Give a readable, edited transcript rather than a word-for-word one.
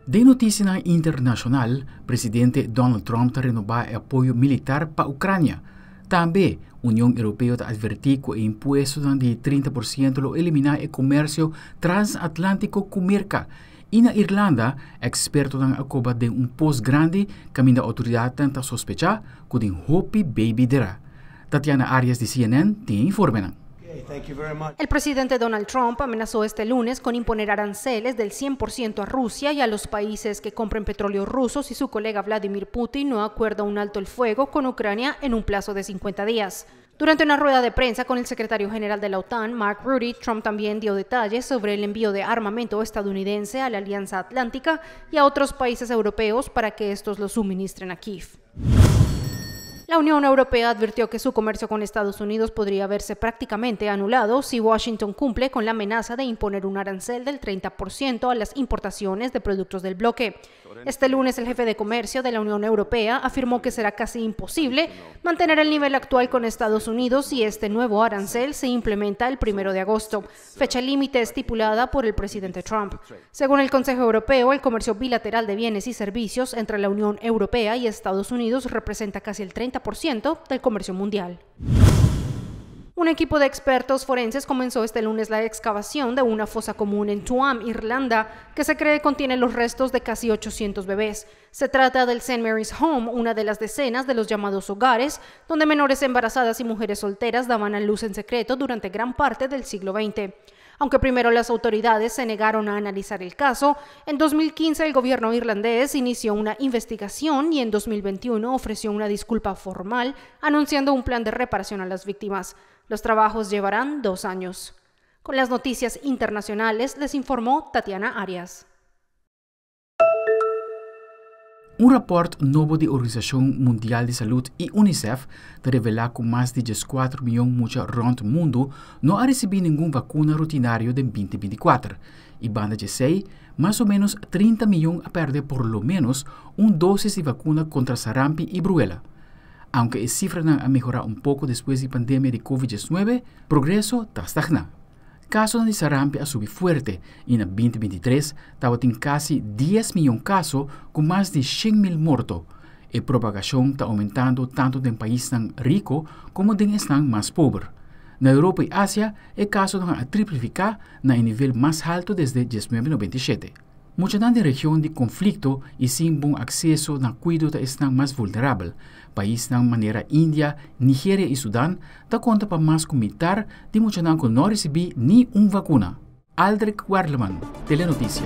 De notícia internacional, presidente Donald Trump renovou o apoio militar para a Ucrânia. Também, a União Europeia advertiu que o imposto de 30% lo eliminar o comércio transatlântico com Merca. E na Irlanda, expertos acaban de post grande que a autoridade tenta sospechar que tem Hopi Baby dera. Tatiana Arias de CNN tiene informe. El presidente Donald Trump amenazó este lunes con imponer aranceles del 100% a Rusia y a los países que compren petróleo ruso si su colega Vladimir Putin no acuerda un alto el fuego con Ucrania en un plazo de 50 días. Durante una rueda de prensa con el secretario general de la OTAN, Mark Rutte, Trump también dio detalles sobre el envío de armamento estadounidense a la Alianza Atlántica y a otros países europeos para que estos lo suministren a Kiev. La Unión Europea advirtió que su comercio con Estados Unidos podría verse prácticamente anulado si Washington cumple con la amenaza de imponer un arancel del 30% a las importaciones de productos del bloque. Este lunes, el jefe de comercio de la Unión Europea afirmó que será casi imposible mantener el nivel actual con Estados Unidos si este nuevo arancel se implementa el 1 de agosto, fecha límite estipulada por el presidente Trump. Según el Consejo Europeo, el comercio bilateral de bienes y servicios entre la Unión Europea y Estados Unidos representa casi el 30% del comercio mundial. Un equipo de expertos forenses comenzó este lunes la excavación de una fosa común en Tuam, Irlanda, que se cree contiene los restos de casi 800 bebés. Se trata del St. Mary's Home, una de las decenas de los llamados hogares, donde menores embarazadas y mujeres solteras daban a luz en secreto durante gran parte del siglo XX. Aunque primero las autoridades se negaron a analizar el caso, en 2015 el gobierno irlandés inició una investigación y en 2021 ofreció una disculpa formal anunciando un plan de reparación a las víctimas. Los trabajos llevarán 2 años. Con las noticias internacionales les informó Tatiana Arias. Un rapport novo da Organização Mundial de Saúde e UNICEF revela que mais de 4 milhões de muchas rond o mundo não ha recebido nenhuma vacuna rutinária de 2024. E banda de 6, mais ou menos 30 milhões a perder por lo menos dosis de vacuna contra sarampi e bruela. Aunque a cifra ha mejorado un poco después de la pandemia de COVID-19, progreso está estagnado. Casos de sarampi ha subido fuerte y en 2023 estaba en casi 10 millones de casos con más de 100,000 muertos. La propagación está aumentando tanto en países tan ricos como en están más pobres. En Europa y Asia, el caso ha triplicado en el nivel más alto desde 1997. Muchas de las regiones de conflicto y sin buen acceso a cuidado están más vulnerables. Países de manera India, Nigeria y Sudán da conta para más comitar de muchos que no recibí ni una vacuna. Aldrich Werleman, Telenoticia.